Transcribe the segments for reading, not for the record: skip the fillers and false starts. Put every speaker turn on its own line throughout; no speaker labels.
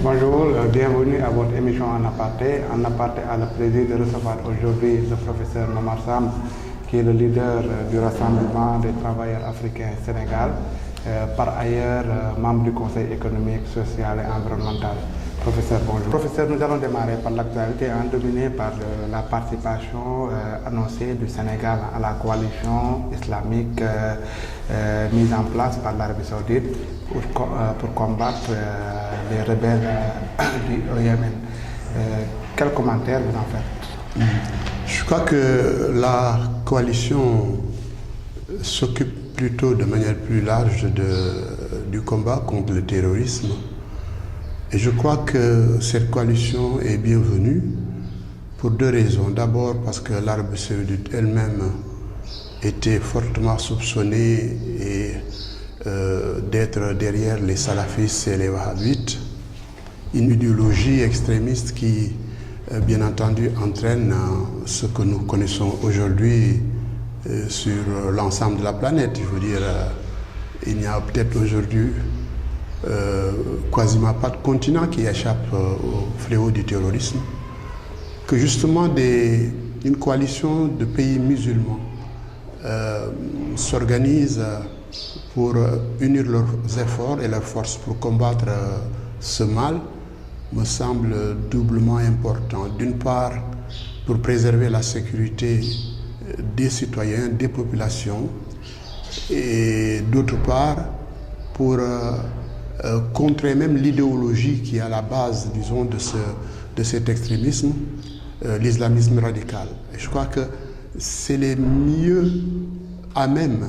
Bonjour, bienvenue à votre émission En Aparté. En Aparté a le plaisir de recevoir aujourd'hui le professeur Momar Samb, qui est le leader du Rassemblement des travailleurs africains Sénégal, par ailleurs membre du Conseil économique, social et environnemental. Professeur, bonjour. Professeur, nous allons démarrer par l'actualité, dominée par la participation annoncée du Sénégal à la coalition islamique mise en place par l'Arabie Saoudite pour combattre les rebelles au Yémen. Quel commentaire vous en faites?
Je crois que la coalition s'occupe plutôt de manière plus large du combat contre le terrorisme. Et je crois que cette coalition est bienvenue pour deux raisons. D'abord parce que l'Arabie Saoudite elle-même était fortement soupçonnée d'être derrière les salafistes et les wahhabites, une idéologie extrémiste qui, bien entendu, entraîne ce que nous connaissons aujourd'hui sur l'ensemble de la planète. Je veux dire, il n'y a peut-être aujourd'hui quasiment pas de continent qui échappe au fléau du terrorisme, que justement une coalition de pays musulmans s'organise pour unir leurs efforts et leurs forces pour combattre ce mal me semble doublement important. D'une part, pour préserver la sécurité des citoyens, des populations, et d'autre part, pour contrer même l'idéologie qui est à la base, disons, de cet extrémisme, l'islamisme radical. Et je crois que c'est les mieux à même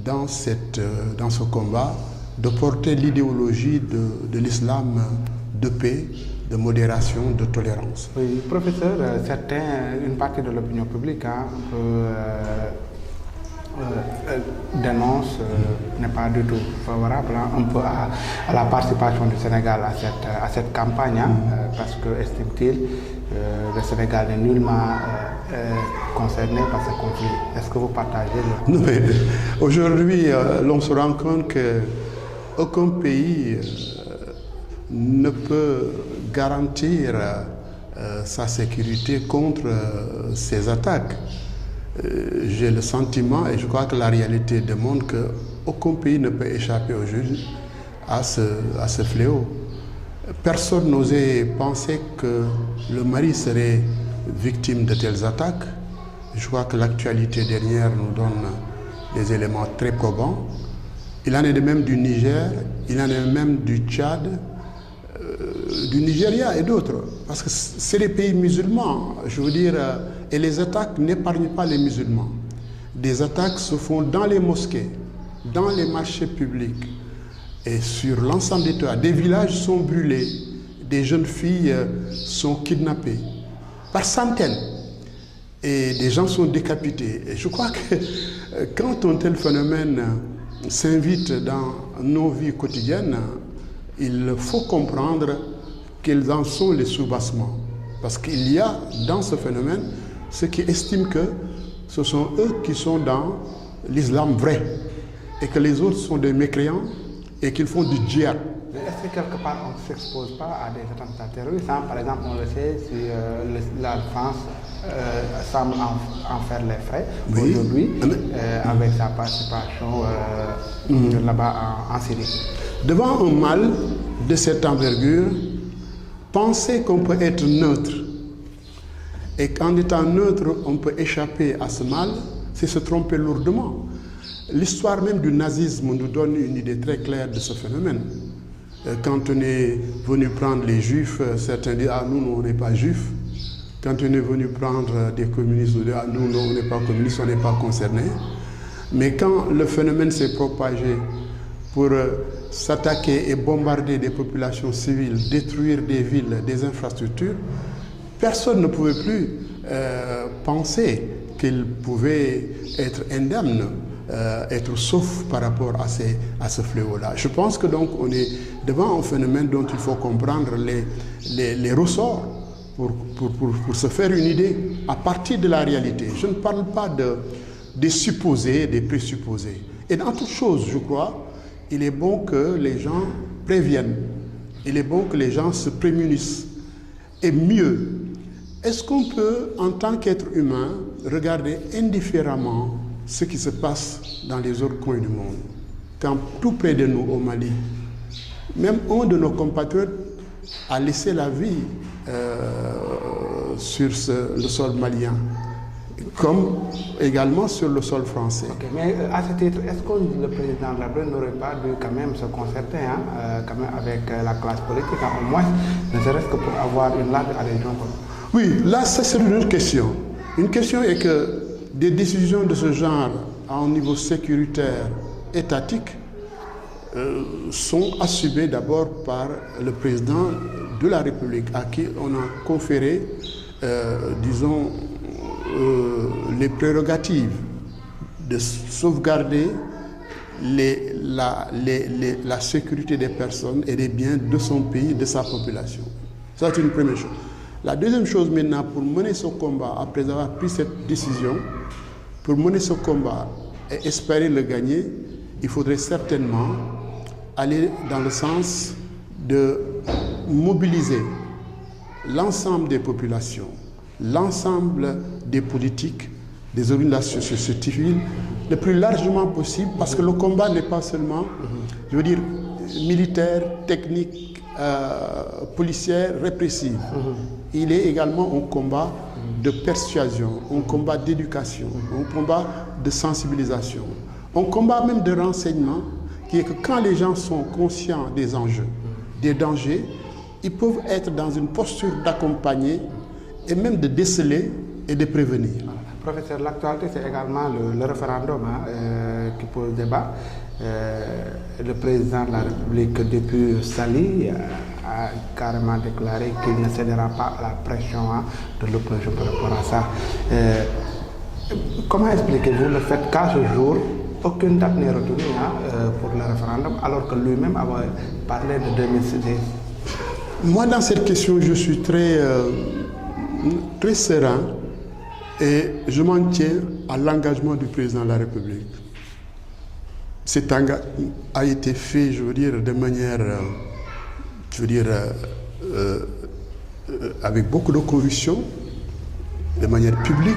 dans ce combat de porter l'idéologie de l'islam de paix, de modération, de tolérance.
Oui, professeur, une partie de l'opinion publique dénonce, n'est pas du tout favorable un peu à la participation du Sénégal à cette campagne, parce que, estime-t-il, le Sénégal n'est nullement concerné par ce conflit. Est-ce que vous partagez
Non, mais aujourd'hui, l'on se rend compte qu'aucun pays ne peut garantir sa sécurité contre ces attaques. J'ai le sentiment, et je crois que la réalité démontre qu'aucun pays ne peut échapper aujourd'hui à ce fléau. Personne n'osait penser que le Mali serait victime de telles attaques. Je crois que l'actualité dernière nous donne des éléments très probants. Il en est de même du Niger, il en est de même du Tchad, du Nigeria et d'autres. Parce que c'est des pays musulmans, je veux dire, et les attaques n'épargnent pas les musulmans. Des attaques se font dans les mosquées, dans les marchés publics et sur l'ensemble des toits. Des villages sont brûlés, des jeunes filles sont kidnappées par centaines et des gens sont décapités. Et je crois que quand un tel phénomène s'invite dans nos vies quotidiennes, il faut comprendre quels en sont les soubassements. Parce qu'il y a dans ce phénomène ceux qui estiment que ce sont eux qui sont dans l'islam vrai et que les autres sont des mécréants et qu'ils font du djihad.
Est-ce que quelque part on ne s'expose pas à des attentats terroristes? Par exemple, on le sait, si la France semble en faire les frais aujourd'hui, avec sa participation là-bas en Syrie.
Devant un mal de cette envergure, penser qu'on peut être neutre et qu'en étant neutre, on peut échapper à ce mal, c'est se tromper lourdement. L'histoire même du nazisme nous donne une idée très claire de ce phénomène. Quand on est venu prendre les juifs, certains disent « Ah, nous, on n'est pas juifs ». Quand on est venu prendre des communistes, on dit « Ah, nous, on n'est pas communistes, on n'est pas concernés ». Mais quand le phénomène s'est propagé pour s'attaquer et bombarder des populations civiles, détruire des villes, des infrastructures, personne ne pouvait plus penser qu'il pouvait être indemne, être sauf par rapport à ce fléau-là. Je pense que donc on est devant un phénomène dont il faut comprendre les ressorts pour se faire une idée à partir de la réalité. Je ne parle pas des supposés, des présupposés. Et dans toute chose, je crois, il est bon que les gens préviennent il est bon que les gens se prémunissent. Et mieux, est-ce qu'on peut, en tant qu'être humain, regarder indifféremment ce qui se passe dans les autres coins du monde? Quand tout près de nous, au Mali, même un de nos compatriotes a laissé la vie sur le sol malien, comme également sur le sol français.
Okay, mais à ce titre, est-ce que le président de la République n'aurait pas dû quand même se concerter quand même avec la classe politique, au moins, ne serait-ce que pour avoir une large adhésion?
Oui, là, ça c'est une autre question. Une question est que des décisions de ce genre, à un niveau sécuritaire, étatique, sont assumées d'abord par le président de la République, à qui on a conféré, disons, les prérogatives de sauvegarder la sécurité des personnes et des biens de son pays, de sa population. Ça, c'est une première chose. La deuxième chose maintenant, pour mener ce combat, après avoir pris cette décision, pour mener ce combat et espérer le gagner, il faudrait certainement aller dans le sens de mobiliser l'ensemble des populations, l'ensemble des politiques, des organisations civiles, le plus largement possible, parce que le combat n'est pas seulement, je veux dire, militaire, technique, policière, répressive. Il est également un combat de persuasion, un combat d'éducation, un combat de sensibilisation, un combat même de renseignement, qui est que quand les gens sont conscients des enjeux, des dangers, ils peuvent être dans une posture d'accompagner et même de déceler et de prévenir.
Professeur, l'actualité, c'est également le référendum qui pose débat. Le président de la République, depuis Sali, a carrément déclaré qu'il ne cédera pas à la pression de l'opposition par rapport à ça. Comment expliquez-vous le fait qu'à ce jour, aucune date n'est retenue pour le référendum, alors que lui-même avait parlé de 2016?
Moi, dans cette question, je suis très serein et je m'en tiens à l'engagement du président de la République. Cet engagement a été fait, je veux dire, de manière, avec beaucoup de conviction, de manière publique,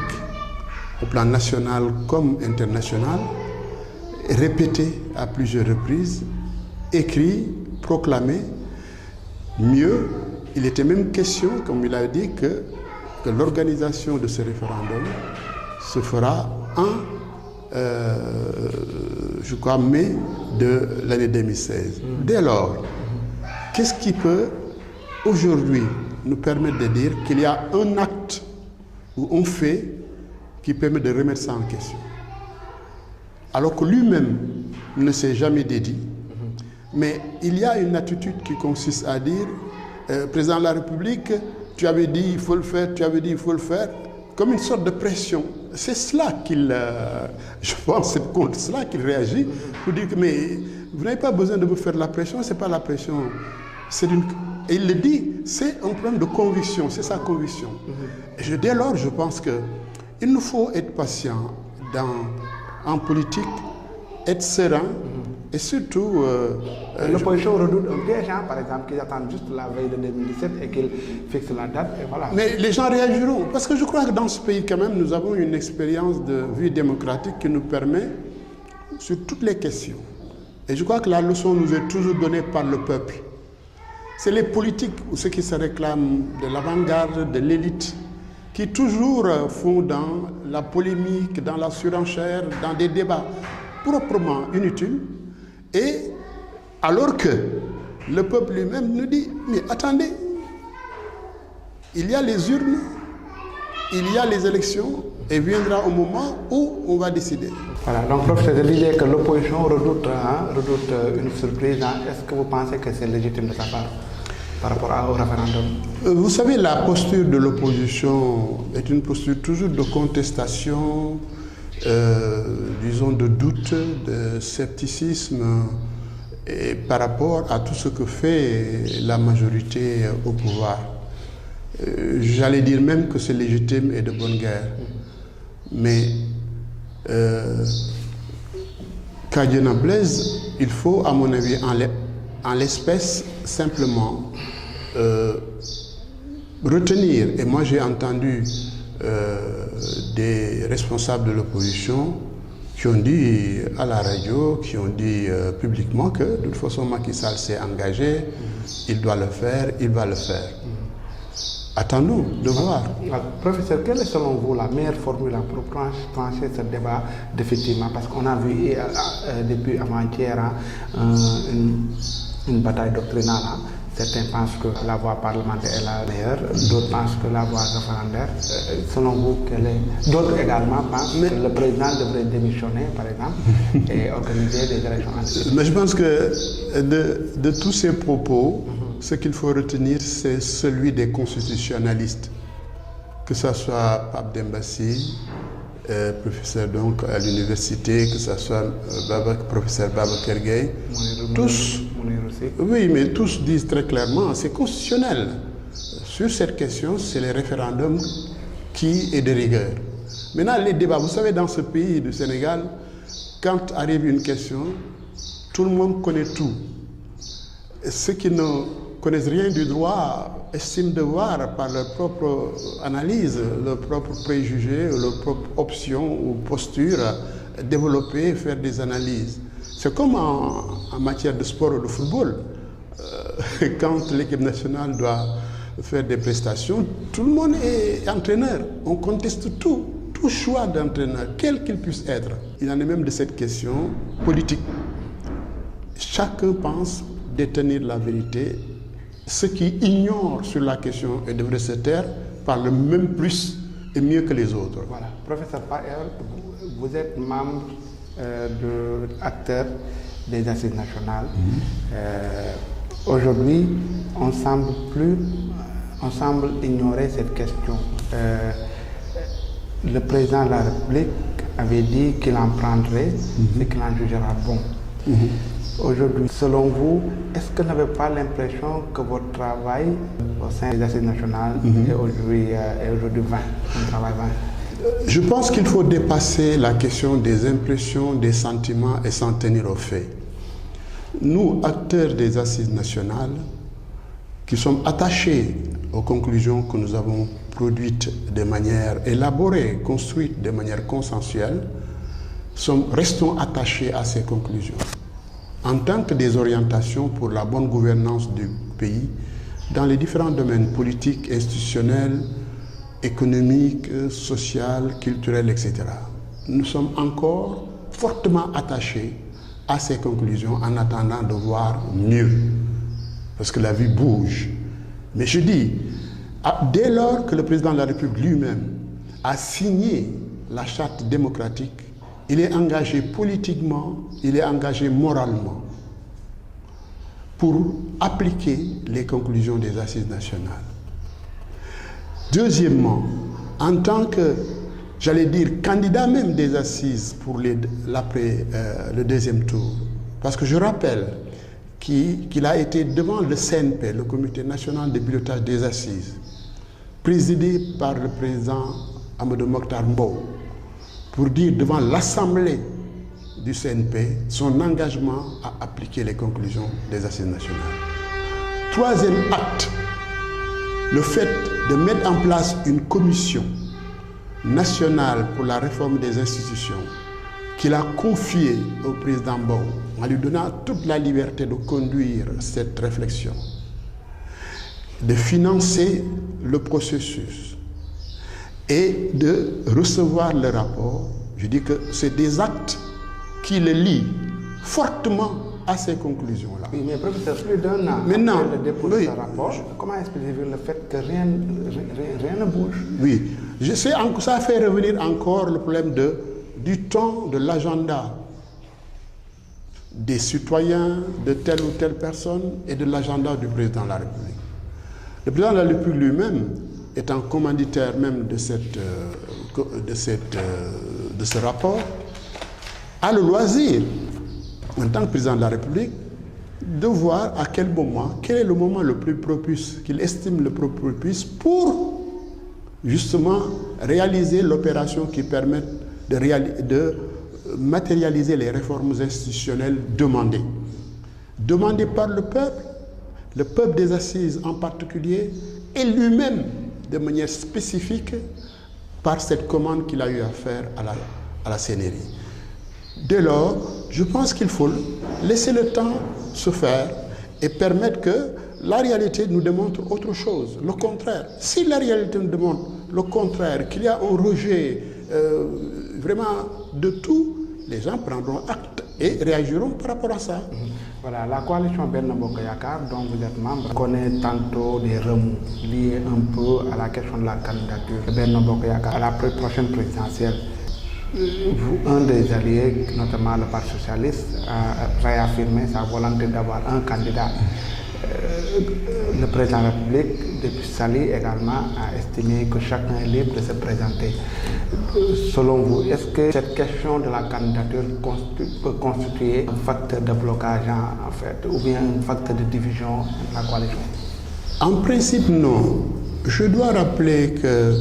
au plan national comme international, répété à plusieurs reprises, écrit, proclamé. Mieux, il était même question, comme il a dit, que l'organisation de ce référendum se fera en, je crois, mai de l'année 2016. Dès lors, qu'est-ce qui peut aujourd'hui nous permettre de dire qu'il y a un acte ou un fait qui permet de remettre ça en question? Alors que lui-même ne s'est jamais dédié. Mais il y a une attitude qui consiste à dire, président de la République, tu avais dit il faut le faire, tu avais dit il faut le faire, comme une sorte de pression. C'est cela qu'il, je pense, c'est contre cela qu'il réagit, pour dire que mais vous n'avez pas besoin de me faire la pression, c'est pas la pression, c'est une... Et il le dit, c'est un problème de conviction, c'est sa conviction. Et dès lors, je pense qu'il nous faut être patient en politique, être serein, et surtout...
L'opposition redoute un piège, par exemple, qu'ils attendent juste la veille de 2017 et qu'ils fixent la date, et voilà.
Mais les gens réagiront, parce que je crois que dans ce pays, quand même, nous avons une expérience de vie démocratique qui nous permet, sur toutes les questions, et je crois que la leçon nous est toujours donnée par le peuple. C'est les politiques ou ceux qui se réclament de l'avant-garde, de l'élite, qui toujours font dans la polémique, dans la surenchère, dans des débats proprement inutiles, et alors que le peuple lui-même nous dit, mais attendez, il y a les urnes, il y a les élections, et viendra un moment où on va décider.
Voilà, donc professeur, je disais que l'opposition redoute une surprise. Est-ce que vous pensez que c'est légitime de sa part par rapport au référendum?
Vous savez, la posture de l'opposition est une posture toujours de contestation, disons de doute, de scepticisme et par rapport à tout ce que fait la majorité au pouvoir. J'allais dire même que c'est légitime et de bonne guerre. Mais qu'à Dieu n'en plaise, il faut, à mon avis, en l'espèce, simplement, retenir, et moi j'ai entendu des responsables de l'opposition qui ont dit à la radio, qui ont dit publiquement que de toute façon Macky Sall s'est engagé, il doit le faire, il va le faire. Attendons de voir.
Professeur, quelle est selon vous la meilleure formule pour trancher ce débat définitivement? Parce qu'on a vu depuis avant-hier une bataille doctrinale. Certains pensent que la voie parlementaire est la meilleure, d'autres pensent que la voie référendaire. Selon vous, d'autres également pensent que le président devrait démissionner, par exemple, et organiser des élections anticipées.
Mais je pense que de tous ces propos, ce qu'il faut retenir, c'est celui des constitutionnalistes. Que ce soit Pape Dembassi, professeur donc à l'université, que ce soit professeur Babacar Gueye, tous, oui, mais tous disent très clairement, c'est constitutionnel. Sur cette question, c'est le référendum qui est de rigueur. Maintenant, les débats, vous savez, dans ce pays du Sénégal, quand arrive une question, tout le monde connaît tout. Ceux qui ne connaissent rien du droit estiment devoir, par leur propre analyse, leur propre préjugé, leur propre option ou posture, développer, faire des analyses. C'est comme en matière de sport ou de football. Quand l'équipe nationale doit faire des prestations, tout le monde est entraîneur. On conteste tout choix d'entraîneur, quel qu'il puisse être. Il en est même de cette question politique. Chacun pense détenir la vérité. Ceux qui ignorent sur la question et devraient se taire parlent même plus et mieux que les autres.
Voilà. Professeur Paer, vous êtes membre acteur des Assises nationales. Aujourd'hui, on semble ignorer cette question. Le président de la République avait dit qu'il en prendrait et qu'il en jugera bon. Aujourd'hui, selon vous, est-ce que vous n'avez pas l'impression que votre travail au sein des Assises nationales est aujourd'hui vain, un travail vain?
Je pense qu'il faut dépasser la question des impressions, des sentiments et s'en tenir aux faits. Nous, acteurs des Assises nationales, qui sommes attachés aux conclusions que nous avons produites de manière élaborée, construites de manière consensuelle, restons attachés à ces conclusions. En tant que des orientations pour la bonne gouvernance du pays, dans les différents domaines politiques, institutionnels, économiques, social, culturel, etc. Nous sommes encore fortement attachés à ces conclusions en attendant de voir mieux, parce que la vie bouge. Mais je dis, dès lors que le président de la République lui-même a signé la charte démocratique, il est engagé politiquement, il est engagé moralement pour appliquer les conclusions des Assises nationales. Deuxièmement, en tant que, j'allais dire, candidat même des Assises pour le deuxième tour, parce que je rappelle qu'il a été devant le CNP, le Comité national de pilotage des Assises, présidé par le président Amadou Mokhtar Mbow, pour dire devant l'Assemblée du CNP son engagement à appliquer les conclusions des Assises nationales. Troisième acte, le fait de mettre en place une commission nationale pour la réforme des institutions qu'il a confiée au président Mbow, en lui donnant toute la liberté de conduire cette réflexion, de financer le processus et de recevoir le rapport. Je dis que c'est des actes qui le lient fortement à ces conclusions-là.
Oui, mais professeur, plus d'un an
maintenant,
après le dépôt de ce rapport, comment expliquez-vous le fait que rien ne bouge?
Oui, je sais, ça fait revenir encore le problème du temps, de l'agenda des citoyens, de telle ou telle personne et de l'agenda du président de la République. Le président de la République lui-même, étant commanditaire même de ce rapport, a le loisir, en tant que président de la République, de voir à quel moment, quel est le moment le plus propice, qu'il estime le plus propice pour justement réaliser l'opération qui permette de matérialiser les réformes institutionnelles demandées. demandé par le peuple des assises en particulier, et lui-même de manière spécifique par cette commande qu'il a eu à faire à la CNRI. Dès lors, je pense qu'il faut laisser le temps se faire et permettre que la réalité nous démontre autre chose, le contraire. Si la réalité nous démontre le contraire, qu'il y a un rejet vraiment de tout, les gens prendront acte et réagiront par rapport à ça.
Voilà, la coalition Benno Bokk Yakaar, dont vous êtes membre, connaît tantôt des remous liés un peu à la question de la candidature de Benno Bokk Yakaar à la prochaine présidentielle. Un des alliés, notamment le Parti socialiste, a réaffirmé sa volonté d'avoir un candidat. Le président de la République, depuis Sali également, a estimé que chacun est libre de se présenter. Selon vous, est-ce que cette question de la candidature peut constituer un facteur de blocage en fait, ou bien un facteur de division de la coalition?
En principe, non. Je dois rappeler que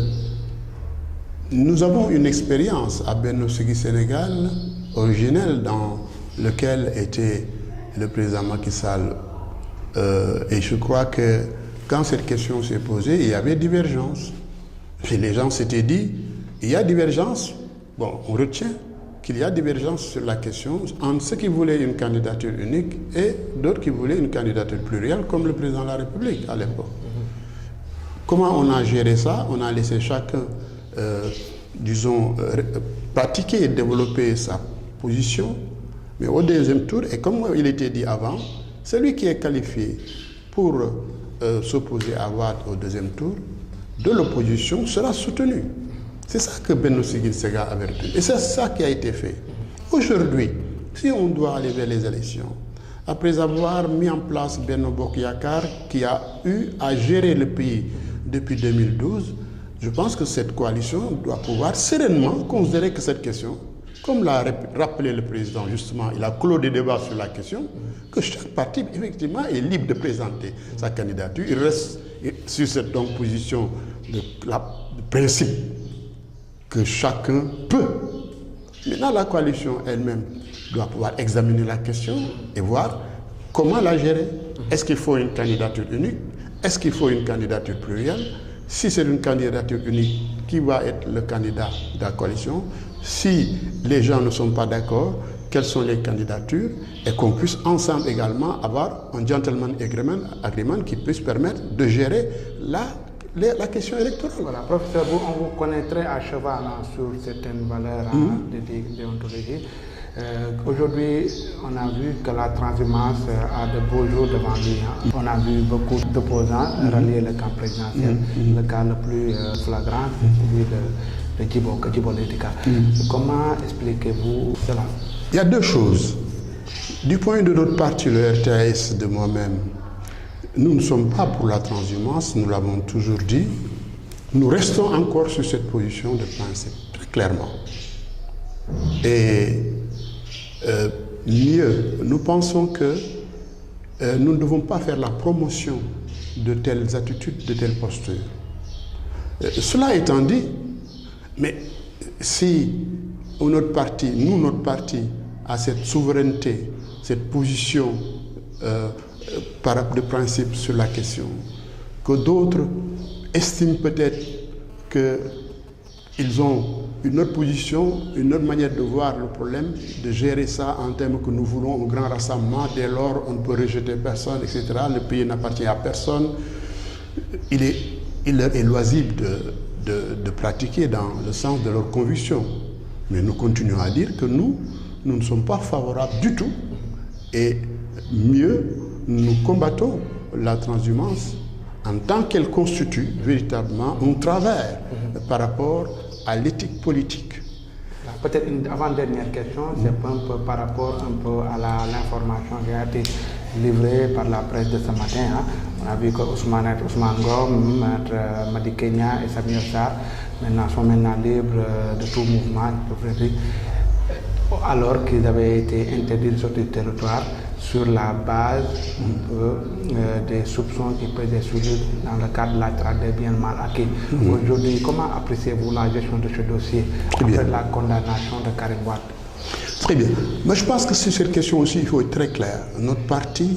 nous avons une expérience à Benno Siggil Sénégal originelle dans lequel était le président Macky Sall. Et je crois que quand cette question s'est posée, il y avait divergence. Et les gens s'étaient dit, il y a divergence. Bon, on retient qu'il y a divergence sur la question entre ceux qui voulaient une candidature unique et d'autres qui voulaient une candidature plurielle, comme le président de la République à l'époque. Comment on a géré ça? On a laissé chacun, disons, pratiquer et développer sa position. Mais au deuxième tour, et comme il était dit avant, celui qui est qualifié pour s'opposer à Wade au deuxième tour de l'opposition sera soutenu. C'est ça que Benno Siggil Sénégal avait retenu. Et c'est ça qui a été fait. Aujourd'hui, si on doit aller vers les élections, après avoir mis en place Benno Bokk Yakaar qui a eu à gérer le pays depuis 2012, je pense que cette coalition doit pouvoir sereinement considérer que cette question, comme l'a rappelé le président justement, il a clos des débats sur la question, que chaque parti effectivement est libre de présenter sa candidature. Il reste sur cette donc position de principe que chacun peut. Maintenant, la coalition elle-même doit pouvoir examiner la question et voir comment la gérer. Est-ce qu'il faut une candidature unique? Est-ce qu'il faut une candidature plurielle? Si c'est une candidature unique, qui va être le candidat de la coalition? Si les gens ne sont pas d'accord, quelles sont les candidatures? Et qu'on puisse ensemble également avoir un gentleman agreement qui puisse permettre de gérer la question électorale.
Voilà, professeur, on vous connaîtrait à cheval sur certaines valeurs de déontologie. Aujourd'hui, on a vu que la transhumance a de beaux jours devant lui. On a vu beaucoup d'opposants rallier le camp présidentiel. Le cas le plus flagrant, c'est celui de Djibo Leyti Ka. Comment expliquez-vous cela?
Il y a deux choses. Du point de notre parti, le RTS, de moi-même, nous ne sommes pas pour la transhumance, nous l'avons toujours dit. Nous restons encore sur cette position de principe, très clairement. Et mieux, nous pensons que nous ne devons pas faire la promotion de telles attitudes, de telles postures. Cela étant dit, mais si notre parti, a cette souveraineté, cette position de principe sur la question, que d'autres estiment peut-être qu'ils ont une autre position, une autre manière de voir le problème, de gérer ça en termes que nous voulons un grand rassemblement, dès lors on ne peut rejeter personne, etc. Le pays n'appartient à personne. Il leur est loisible de pratiquer dans le sens de leurs convictions. Mais nous continuons à dire que nous ne sommes pas favorables du tout. Et mieux, nous combattons la transhumance en tant qu'elle constitue véritablement un travers par rapport à l'éthique politique.
Peut-être une avant-dernière question, c'est un peu par rapport à l'information qui a été livrée par la presse de ce matin. On a vu que Ousmane Ngom, Maître Madi Kenya et Samuel Sarr sont maintenant libres de tout mouvement, alors qu'ils avaient été interdits de sortir du territoire sur la base des soupçons qui pesaient sur eux dans le cadre de la traite des biens mal acquis. Aujourd'hui, comment appréciez-vous la gestion de ce dossier après la condamnation de Karim Wade?
Très bien. Moi, je pense que sur cette question aussi, il faut être très clair. Notre parti,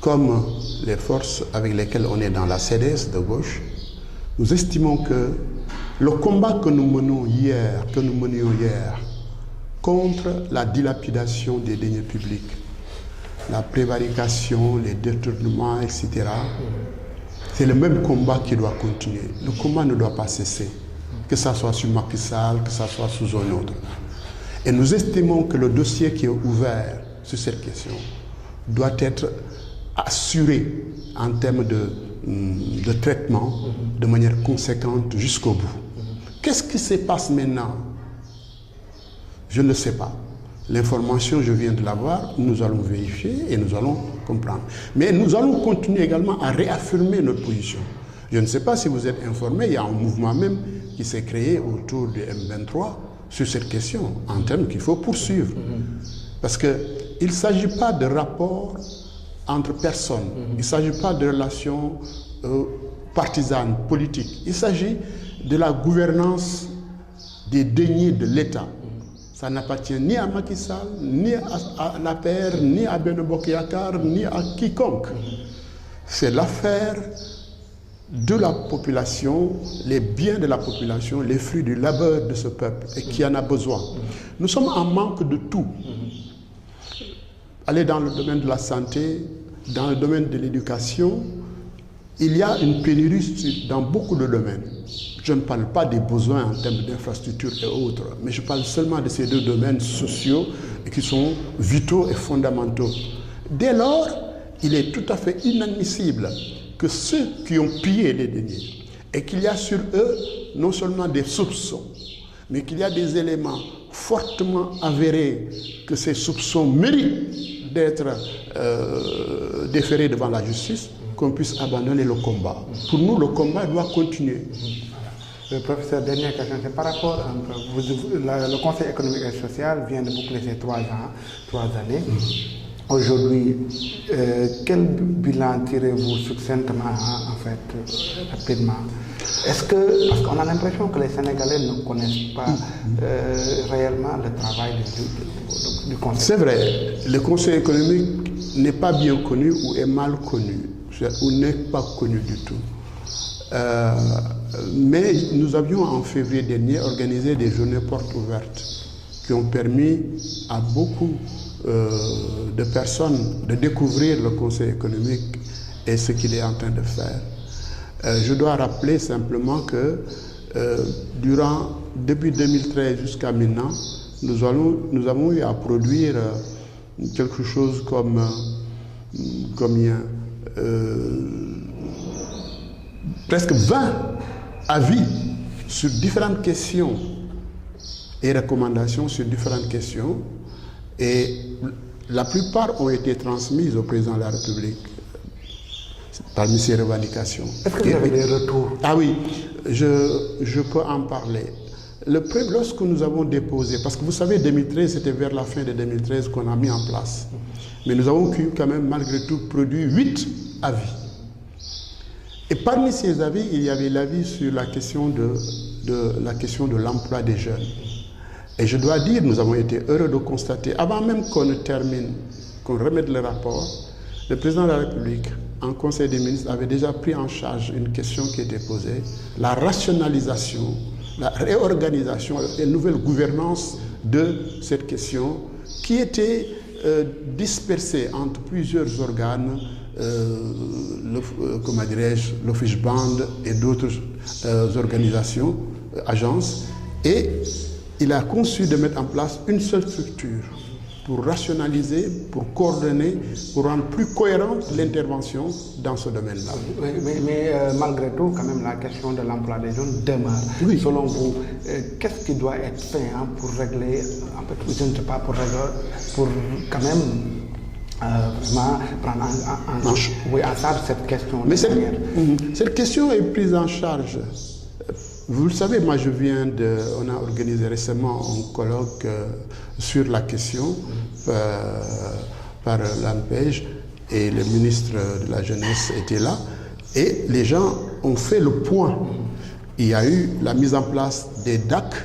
comme les forces avec lesquelles on est dans la CDS de gauche, nous estimons que le combat que nous menions hier, contre la dilapidation des deniers publics, la prévarication, les détournements, etc., c'est le même combat qui doit continuer. Le combat ne doit pas cesser, que ce soit sur Macky Sall, que ce soit sous un autre. Et nous estimons que le dossier qui est ouvert sur cette question doit être assuré en termes de traitement de manière conséquente jusqu'au bout. Qu'est-ce qui se passe maintenant? Je ne sais pas. L'information, je viens de l'avoir, nous allons vérifier et nous allons comprendre. Mais nous allons continuer également à réaffirmer notre position. Je ne sais pas si vous êtes informés, il y a un mouvement même qui s'est créé autour du M23 sur cette question, en termes qu'il faut poursuivre. Parce qu'il ne s'agit pas de rapport entre personnes, il ne s'agit pas de relations partisanes, politiques. Il s'agit de la gouvernance des deniers de l'État. Ça n'appartient ni à Macky Sall, ni à l'APR, ni à Benno Bokk Yakaar, ni à quiconque. C'est l'affaire de la population, les biens de la population, les fruits du labeur de ce peuple et qui en a besoin. Nous sommes en manque de tout. Aller dans le domaine de la santé, dans le domaine de l'éducation, il y a une pénurie dans beaucoup de domaines. Je ne parle pas des besoins en termes d'infrastructures et autres, mais je parle seulement de ces deux domaines sociaux qui sont vitaux et fondamentaux. Dès lors, il est tout à fait inadmissible que ceux qui ont pillé les deniers et qu'il y a sur eux non seulement des soupçons, mais qu'il y a des éléments fortement avérés que ces soupçons méritent d'être déférés devant la justice, qu'on puisse abandonner le combat. Pour nous, le combat doit continuer.
Professeur, dernière question, c'est par rapport à le Conseil économique et social vient de boucler ses 3 années. Aujourd'hui, quel bilan tirez-vous succinctement, en fait, rapidement? Est-ce que, parce qu'on a l'impression que les Sénégalais ne connaissent pas réellement le travail du Conseil.
C'est vrai, le Conseil économique n'est pas bien connu ou est mal connu, ou n'est pas connu du tout. Mais nous avions en février dernier organisé des journées portes ouvertes qui ont permis à beaucoup de personnes de découvrir le Conseil économique et ce qu'il est en train de faire. Je dois rappeler simplement que depuis 2013 jusqu'à maintenant, nous avons eu à produire quelque chose comme presque 20 avis sur différentes questions et recommandations sur différentes questions, et la plupart ont été transmises au président de la République parmi ces revendications.
Est-ce que vous avez des retours?
Ah oui, je peux en parler. Lorsque nous avons déposé, parce que vous savez, 2013, c'était vers la fin de 2013 qu'on a mis en place, mais nous avons pu quand même malgré tout produire 8 avis. Et parmi ces avis, il y avait l'avis sur la question de l'emploi des jeunes. Et je dois dire, nous avons été heureux de constater, avant même qu'on ne termine, qu'on remette le rapport, le président de la République, en Conseil des ministres, avait déjà pris en charge une question qui était posée, la rationalisation, la réorganisation, la nouvelle gouvernance de cette question qui était dispersée entre plusieurs organes, l'Office-Band et d'autres organisations, agences, et il a conçu de mettre en place une seule structure pour rationaliser, pour coordonner, pour rendre plus cohérente l'intervention dans ce domaine-là.
Mais malgré tout, quand même, la question de l'emploi des jeunes demeure.
Oui.
Selon vous, qu'est-ce qui doit être fait pour régler, en fait, je ne sais pas, pour quand même vraiment prendre en charge cette question.
Mais cette question est prise en charge. Vous le savez, moi on a organisé récemment un colloque sur la question par l'ANPEJ et le ministre de la Jeunesse était là et les gens ont fait le point. Il y a eu la mise en place des DAC,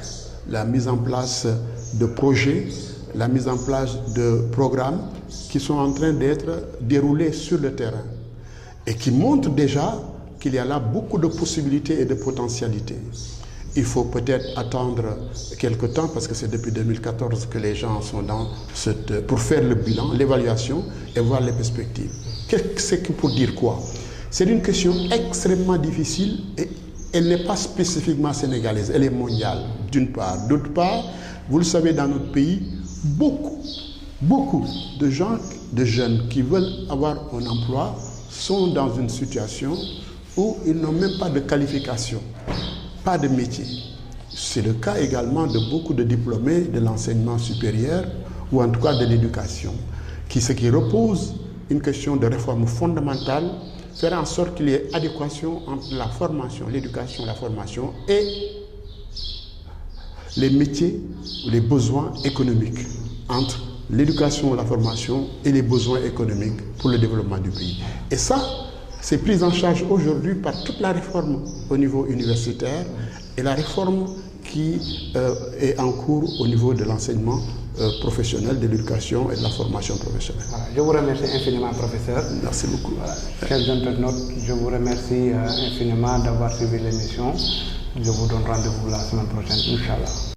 la mise en place de projets, la mise en place de programmes qui sont en train d'être déroulés sur le terrain et qui montrent déjà qu'il y a là beaucoup de possibilités et de potentialités. Il faut peut-être attendre quelque temps parce que c'est depuis 2014 que les gens sont pour faire le bilan, l'évaluation et voir les perspectives. C'est que pour dire quoi? C'est une question extrêmement difficile et elle n'est pas spécifiquement sénégalaise, elle est mondiale d'une part. D'autre part, vous le savez, dans notre pays, beaucoup de gens, de jeunes qui veulent avoir un emploi sont dans une situation où ils n'ont même pas de qualification, pas de métier. C'est le cas également de beaucoup de diplômés de l'enseignement supérieur ou en tout cas de l'éducation, ce qui repose une question de réforme fondamentale, faire en sorte qu'il y ait adéquation entre la formation, l'éducation, la formation et les métiers ou les besoins économiques, entre l'éducation, la formation et les besoins économiques pour le développement du pays. Et ça, c'est pris en charge aujourd'hui par toute la réforme au niveau universitaire et la réforme qui est en cours au niveau de l'enseignement professionnel, de l'éducation et de la formation professionnelle.
Voilà, je vous remercie infiniment, professeur.
Merci beaucoup.
Voilà. Chers internautes, je vous remercie infiniment d'avoir suivi l'émission. Je vous donne rendez-vous la semaine prochaine, Inch'Allah.